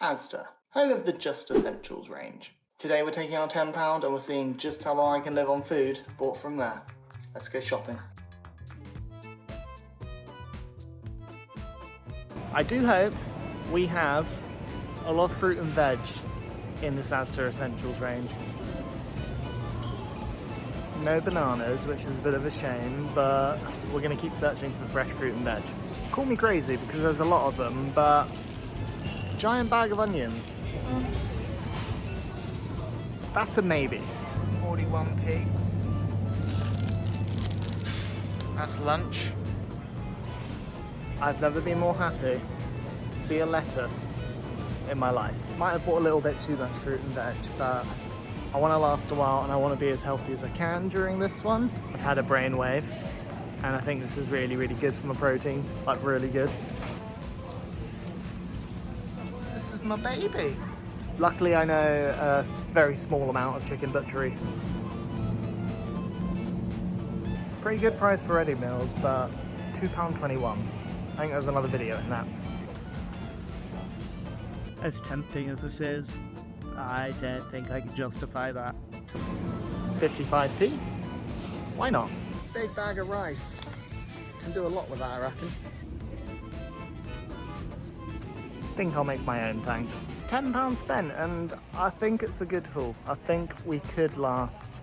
Asda, home of the Just Essentials range. Today we're taking our £10 and we're seeing just how long I can live on food bought from there. Let's go shopping. I do hope we have a lot of fruit and veg in this Asda Essentials range. No bananas, which is a bit of a shame, but we're going to keep searching for fresh fruit and veg. Call me crazy because there's a lot of them, but giant bag of onions. That's a maybe. 41p. That's lunch. I've never been more happy to see a lettuce in my life. Might have bought a little bit too much fruit and veg, but I want to last a while and I want to be as healthy as I can during this one. I've had a brainwave and I think this is really, really good for my protein, like really good. This is my baby. Luckily I know a very small amount of chicken butchery. Pretty good price for ready meals, but £2.21. I think there's another video in that. As tempting as this is, I don't think I can justify that. 55p? Why not? Big bag of rice. Can do a lot with that, I reckon. Think I'll make my own, thanks. £10 spent, and I think it's a good haul. I think we could last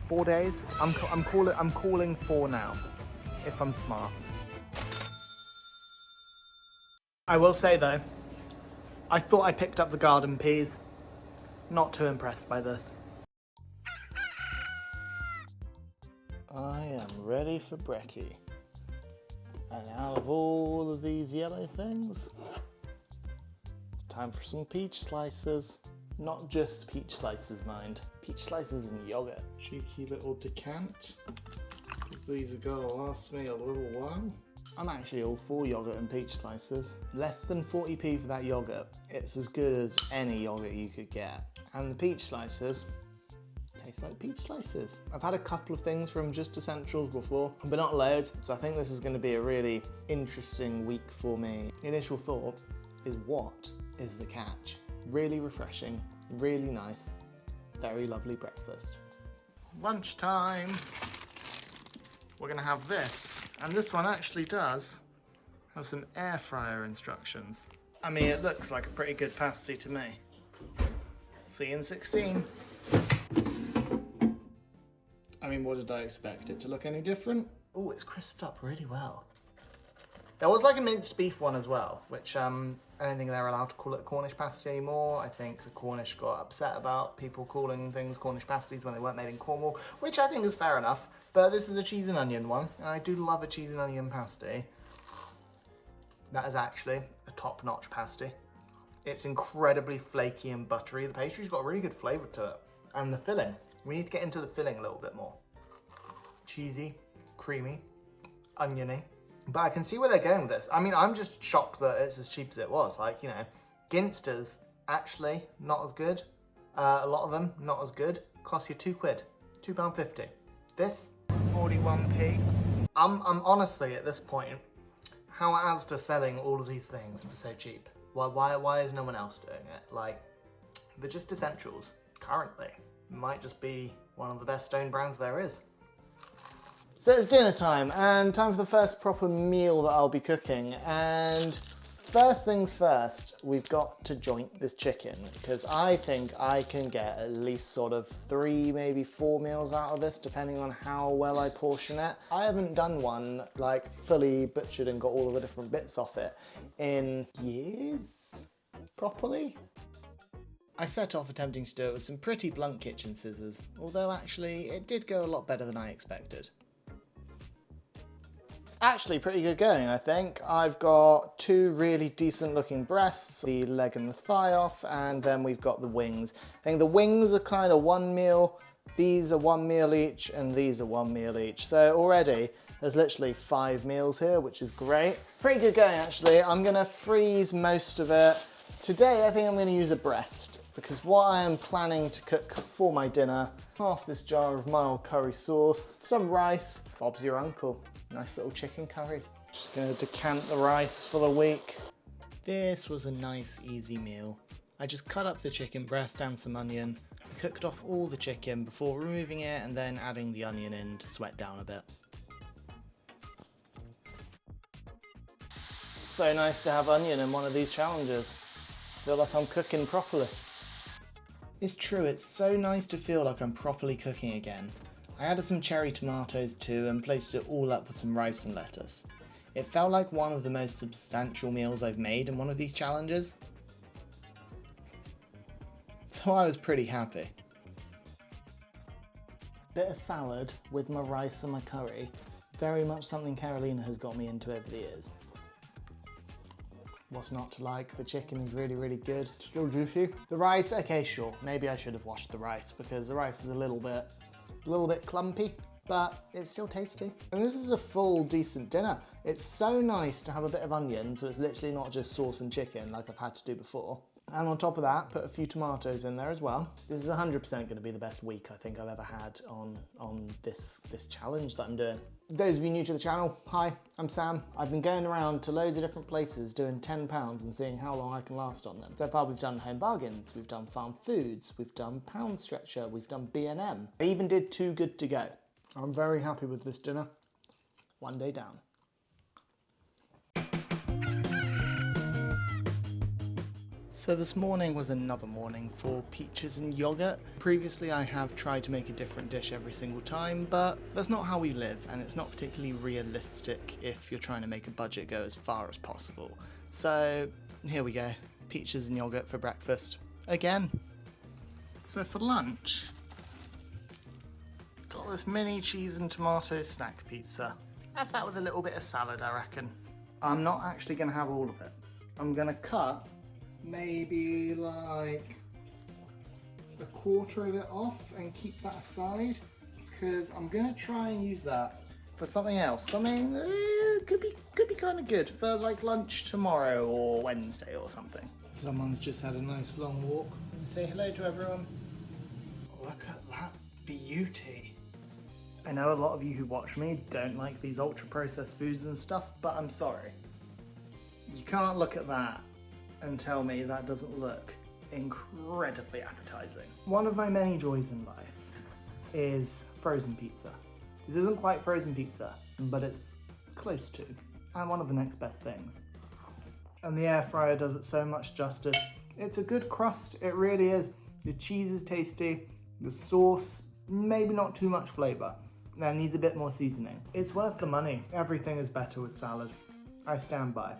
4 days. I'm calling 4 now, if I'm smart. I will say though, I thought I picked up the garden peas. Not too impressed by this. I am ready for brekkie. And out of all of these yellow things, it's time for some peach slices. Not just peach slices, mind. Peach slices and yogurt. Cheeky little decant. These are gonna last me a little while. I'm actually all for yogurt and peach slices. Less than 40p for that yogurt. It's as good as any yogurt you could get. And the peach slices taste like peach slices. I've had a couple of things from Just Essentials before, but not loads, so I think this is going to be a really interesting week for me. Initial thought is, what is the catch? Really refreshing, really nice, very lovely breakfast. Lunchtime. We're going to have this, and this one actually does have some air fryer instructions. I mean, it looks like a pretty good pasty to me. See you in 16. I mean, what did I expect? It to look any different? Oh, it's crisped up really well. There was like a minced beef one as well, which I don't think they're allowed to call it a Cornish pasty anymore. I think the Cornish got upset about people calling things Cornish pasties when they weren't made in Cornwall, which I think is fair enough. But this is a cheese and onion one, and I do love a cheese and onion pasty. That is actually a top-notch pasty. It's incredibly flaky and buttery. The pastry's got a really good flavour to it. And the filling. We need to get into the filling a little bit more. Cheesy, creamy, oniony. But I can see where they're going with this. I mean, I'm just shocked that it's as cheap as it was. Like, you know, Ginsters, actually not as good. A lot of them, not as good. Cost you £2, £2.50. This, 41p. I'm honestly, at this point, how are Asda selling all of these things for so cheap? Why is no one else doing it? Like, the Just Essentials, currently, might just be one of the best owned brands there is. So it's dinner time, and time for the first proper meal that I'll be cooking. And first things first, we've got to joint this chicken, because I think I can get at least sort of 3, maybe 4 meals out of this, depending on how well I portion it. I haven't done one like fully butchered and got all of the different bits off it in years, properly. I set off attempting to do it with some pretty blunt kitchen scissors, although actually it did go a lot better than I expected. Actually pretty good going, I think. I've got 2 really decent looking breasts, the leg and the thigh off, and then we've got the wings. I think the wings are kind of 1 meal, these are 1 meal each, and these are 1 meal each. So already there's literally 5 meals here, which is great. Pretty good going actually. I'm gonna freeze most of it. Today I think I'm gonna use a breast, because what I am planning to cook for my dinner, half this jar of mild curry sauce, some rice, Bob's your uncle. Nice little chicken curry. Just gonna decant the rice for the week. This was a nice easy meal. I just cut up the chicken breast and some onion. I cooked off all the chicken before removing it and then adding the onion in to sweat down a bit. So nice to have onion in one of these challenges. Feel like I'm cooking properly. It's true, it's so nice to feel like I'm properly cooking again. I added some cherry tomatoes too and placed it all up with some rice and lettuce. It felt like one of the most substantial meals I've made in one of these challenges. So I was pretty happy. Bit of salad with my rice and my curry. Very much something Carolina has got me into over the years. What's not to like? The chicken is really, really good. Still juicy. The rice, okay, sure. Maybe I should have washed the rice because the rice is a little bit clumpy, but it's still tasty. And this is a full, decent dinner. It's so nice to have a bit of onion, so it's literally not just sauce and chicken like I've had to do before. And on top of that, put a few tomatoes in there as well. This is 100% going to be the best week I think I've ever had on this challenge that I'm doing. Those of you new to the channel, hi, I'm Sam. I've been going around to loads of different places doing £10 and seeing how long I can last on them. So far we've done Home Bargains, we've done Farm Foods, we've done Pound Stretcher, we've done B&M. I even did Too Good To Go. I'm very happy with this dinner. One day down. So this morning was another morning for peaches and yogurt. Previously I have tried to make a different dish every single time, but that's not how we live and it's not particularly realistic if you're trying to make a budget go as far as possible. So here we go, peaches and yogurt for breakfast, again. So for lunch, got this mini cheese and tomato snack pizza. Have that with a little bit of salad, I reckon. I'm not actually gonna have all of it. I'm gonna cut maybe like a quarter of it off and keep that aside because I'm gonna try and use that for something else. Something could be kind of good for like lunch tomorrow or Wednesday or something. Someone's just had a nice long walk. Say hello to everyone. Look at that beauty. I know a lot of you who watch me don't like these ultra processed foods and stuff, but I'm sorry. You can't look at that and tell me that doesn't look incredibly appetizing. One of my many joys in life is frozen pizza. This isn't quite frozen pizza, but it's close to, and one of the next best things. And the air fryer does it so much justice. It's a good crust, it really is. The cheese is tasty, the sauce, maybe not too much flavor. That needs a bit more seasoning. It's worth the money. Everything is better with salad. I stand by.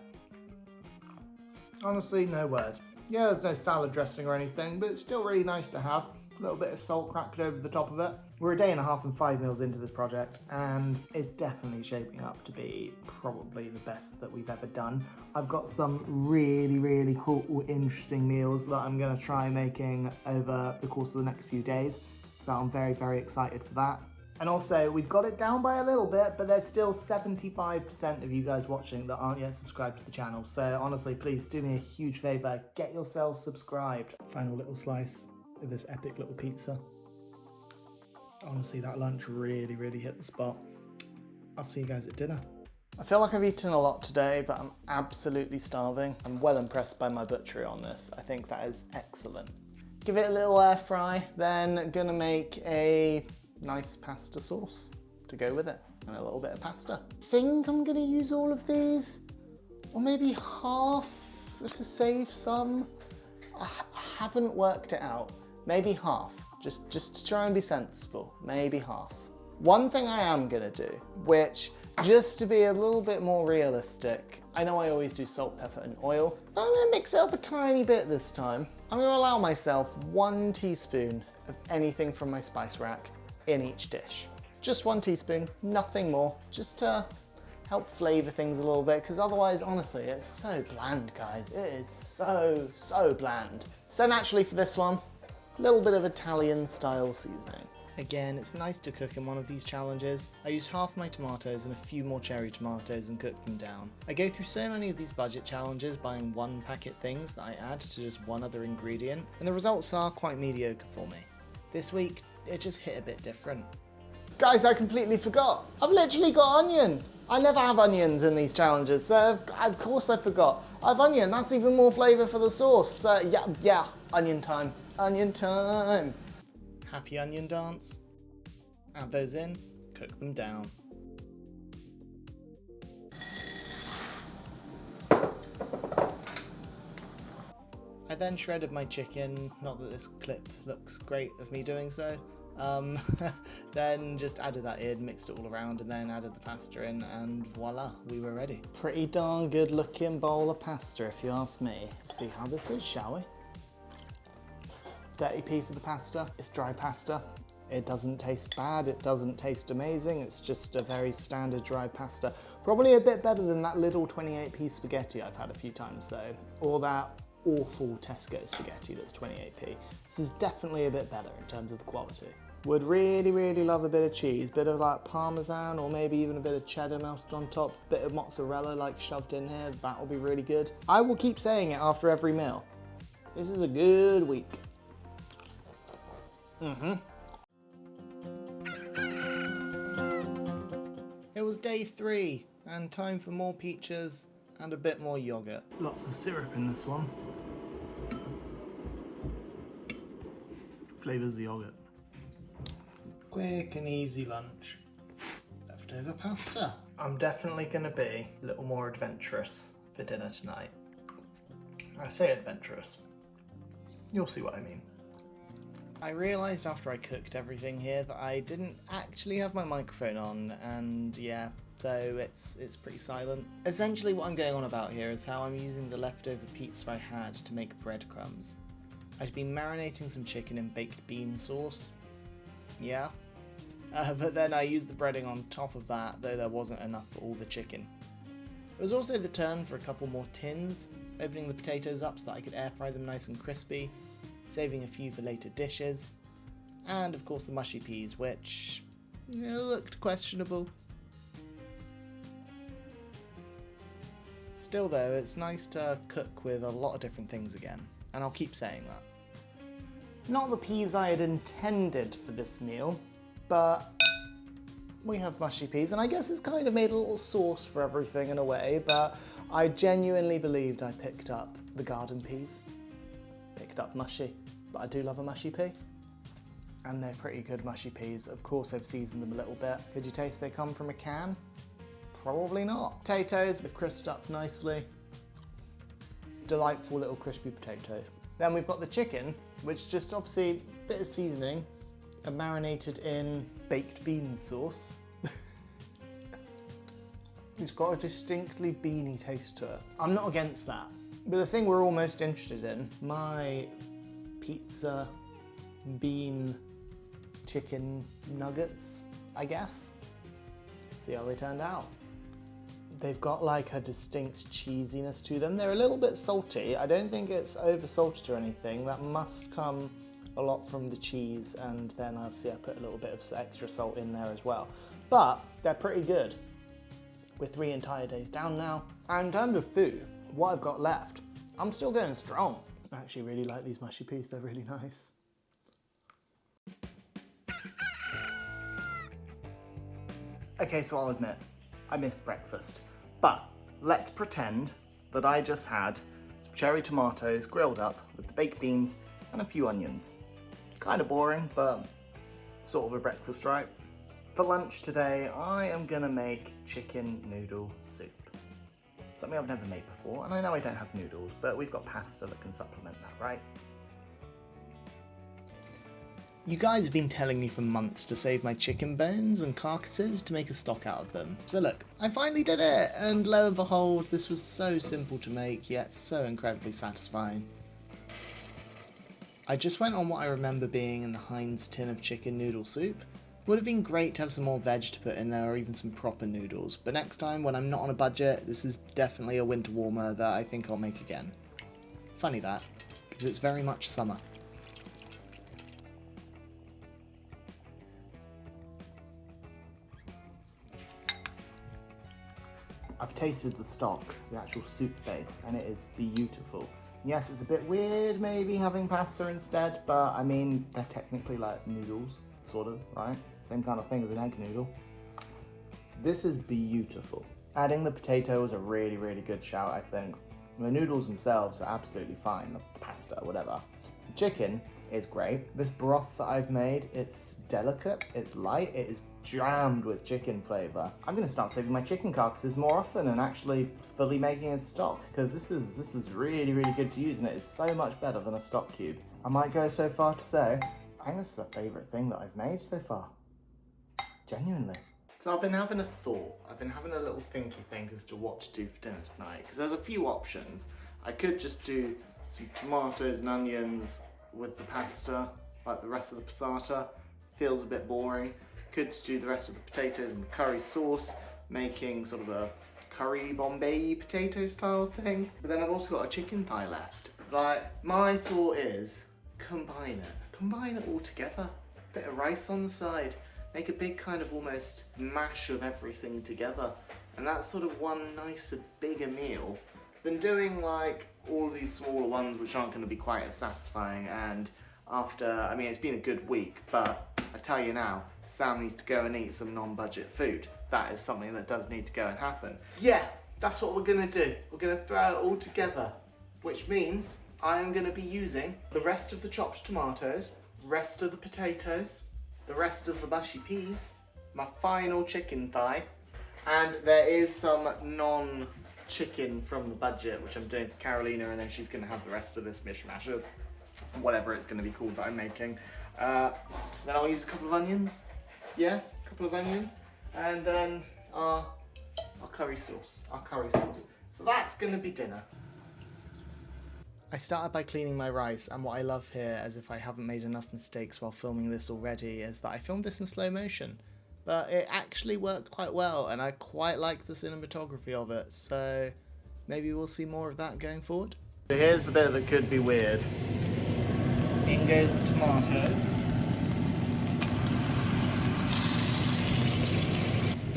Honestly, no words. Yeah, there's no salad dressing or anything, but it's still really nice to have. A little bit of salt cracked over the top of it. We're a day and a half and 5 meals into this project, and it's definitely shaping up to be probably the best that we've ever done. I've got some really, really cool, interesting meals that I'm gonna try making over the course of the next few days. So I'm very, very excited for that. And also, we've got it down by a little bit, but there's still 75% of you guys watching that aren't yet subscribed to the channel. So honestly, please do me a huge favor, get yourselves subscribed. Final little slice of this epic little pizza. Honestly, that lunch really, really hit the spot. I'll see you guys at dinner. I feel like I've eaten a lot today, but I'm absolutely starving. I'm well impressed by my butchery on this. I think that is excellent. Give it a little air fry, then gonna make a nice pasta sauce to go with it and a little bit of pasta. I think I'm gonna use all of these, or maybe half to save some. I haven't worked it out. Maybe half, just to try and be sensible, maybe half. One thing I am gonna do, which just to be a little bit more realistic, I know I always do salt, pepper and oil. I'm gonna mix it up a tiny bit this time. I'm gonna allow myself 1 teaspoon of anything from my spice rack in each dish. Just 1 teaspoon, nothing more, just to help flavor things a little bit, because otherwise, honestly, it's so bland, guys. It is so bland. So naturally for this one, a little bit of Italian style seasoning. Again, it's nice to cook in one of these challenges. I used half my tomatoes and a few more cherry tomatoes and cooked them down. I go through so many of these budget challenges buying 1 packet things that I add to just 1 other ingredient, and the results are quite mediocre for me. This week, it just hit a bit different. Guys, I completely forgot. I've literally got onion. I never have onions in these challenges, so of course I forgot. I have onion, that's even more flavour for the sauce. Yeah, onion time. Onion time. Happy onion dance. Add those in, cook them down. I then shredded my chicken, not that this clip looks great of me doing so. Then just added that in, mixed it all around, and then added the pasta in, and voila, we were ready. Pretty darn good looking bowl of pasta if you ask me. See how this is, shall we? 30p for the pasta. It's dry pasta. It doesn't taste bad, it doesn't taste amazing, it's just a very standard dry pasta. Probably a bit better than that little 28p spaghetti I've had a few times though, or that awful Tesco spaghetti that's 28p. This is definitely a bit better in terms of the quality. Would really, really love a bit of cheese, bit of like Parmesan or maybe even a bit of cheddar melted on top, bit of mozzarella like shoved in here, that will be really good. I will keep saying it after every meal. This is a good week. It was day 3 and time for more peaches and a bit more yogurt. Lots of syrup in this one. Flavours the yogurt. Quick and easy lunch. Leftover pasta. I'm definitely going to be a little more adventurous for dinner tonight. I say adventurous. You'll see what I mean. I realised after I cooked everything here that I didn't actually have my microphone on, and yeah, so it's pretty silent. Essentially what I'm going on about here is how I'm using the leftover pizza I had to make breadcrumbs. I'd been marinating some chicken in baked bean sauce. Yeah. But then I used the breading on top of that, though there wasn't enough for all the chicken. It was also the turn for a couple more tins, opening the potatoes up so that I could air fry them nice and crispy, saving a few for later dishes, and of course the mushy peas, which looked questionable. Still though, it's nice to cook with a lot of different things again, and I'll keep saying that. Not the peas I had intended for this meal, but we have mushy peas, and I guess it's kind of made a little sauce for everything in a way, but I genuinely believed I picked up the garden peas. Picked up mushy, but I do love a mushy pea. And they're pretty good mushy peas. Of course I've seasoned them a little bit. Could you taste they come from a can? Probably not. Potatoes have crisped up nicely. Delightful little crispy potatoes. Then we've got the chicken, which just obviously a bit of seasoning and marinated in baked bean sauce. It's got a distinctly beany taste to it. I'm not against that. But the thing we're all most interested in, my pizza bean chicken nuggets, I guess. See how they turned out. They've got like a distinct cheesiness to them. They're a little bit salty. I don't think it's over salted or anything. That must come a lot from the cheese, and then obviously I put a little bit of extra salt in there as well. But they're pretty good. We're 3 entire days down now. And in terms of food, what I've got left, I'm still going strong. I actually really like these mushy peas, they're really nice. Okay, so I'll admit, I missed breakfast. But let's pretend that I just had some cherry tomatoes grilled up with the baked beans and a few onions. Kind of boring, but sort of a breakfast, right? For lunch today, I am gonna make chicken noodle soup. Something I've never made before, and I know I don't have noodles, but we've got pasta that can supplement that, right? You guys have been telling me for months to save my chicken bones and carcasses to make a stock out of them. So look, I finally did it, and lo and behold, this was so simple to make, yet so incredibly satisfying. I just went on what I remember being in the Heinz tin of chicken noodle soup. Would have been great to have some more veg to put in there, or even some proper noodles, but next time when I'm not on a budget, this is definitely a winter warmer that I think I'll make again. Funny that, because it's very much summer. I've tasted the stock, the actual soup base, and it is beautiful. Yes, it's a bit weird maybe having pasta instead, but I mean, they're technically like noodles, sort of, right? Same kind of thing as an egg noodle. This is beautiful. Adding the potato was a really, really good shout, I think. The noodles themselves are absolutely fine, the pasta, whatever. The chicken is great. This broth that I've made, it's delicate, it's light, it is jammed with chicken flavour. I'm gonna start saving my chicken carcasses more often and actually fully making it stock, because this is really, really good to use, and it is so much better than a stock cube. I might go so far to say, I think this is the favourite thing that I've made so far. Genuinely. So I've been having a thought. I've been having a little thinky think as to what to do for dinner tonight, because there's a few options. I could just do some tomatoes and onions with the pasta, like the rest of the passata. Feels a bit boring. Could just do the rest of the potatoes and the curry sauce, making sort of a curry Bombay potato style thing. But then I've also got a chicken thigh left. Like, my thought is, combine it all together. Bit of rice on the side. Make a big kind of almost mash of everything together. And that's sort of one nicer, bigger meal than doing like all these smaller ones which aren't going to be quite as satisfying. And after, I mean, it's been a good week, but I tell you now, Sam needs to go and eat some non-budget food. That is something that does need to go and happen. Yeah, that's what we're going to do. We're going to throw it all together, which means I am going to be using the rest of the chopped tomatoes, rest of the potatoes, the rest of the mushy peas, my final chicken thigh, and there is some non-chicken from the budget, which I'm doing for Carolina, and then she's going to have the rest of this mishmash of whatever it's going to be called that I'm making. Then I'll use a couple of onions, yeah, a couple of onions, and then our curry sauce, So that's going to be dinner. I started by cleaning my rice, and what I love here, as if I haven't made enough mistakes while filming this already, is that I filmed this in slow motion. But it actually worked quite well, and I quite like the cinematography of it, so maybe we'll see more of that going forward. So here's the bit that could be weird. In goes the tomatoes.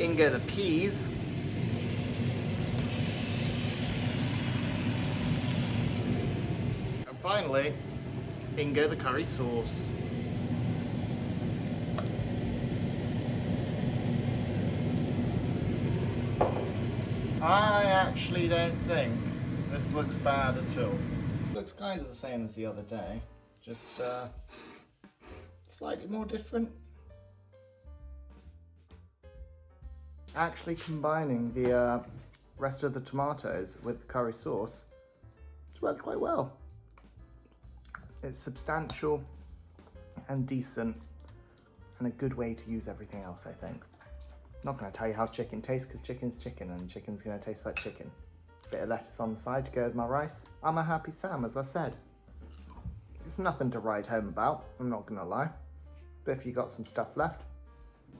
In go the peas. Finally, in go the curry sauce. I actually don't think this looks bad at all. Looks kind of the same as the other day, just slightly more different. Actually combining the rest of the tomatoes with the curry sauce, it's worked quite well. It's substantial and decent and a good way to use everything else, I think. I'm not going to tell you how chicken tastes because chicken's chicken and chicken's going to taste like chicken. Bit of lettuce on the side to go with my rice. I'm a happy Sam, as I said. It's nothing to write home about, I'm not going to lie. But if you got some stuff left,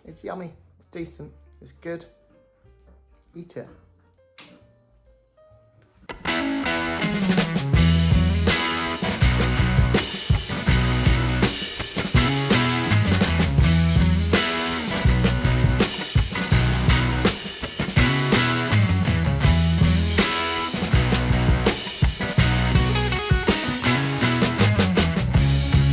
it's yummy, it's decent, it's good. Eat it.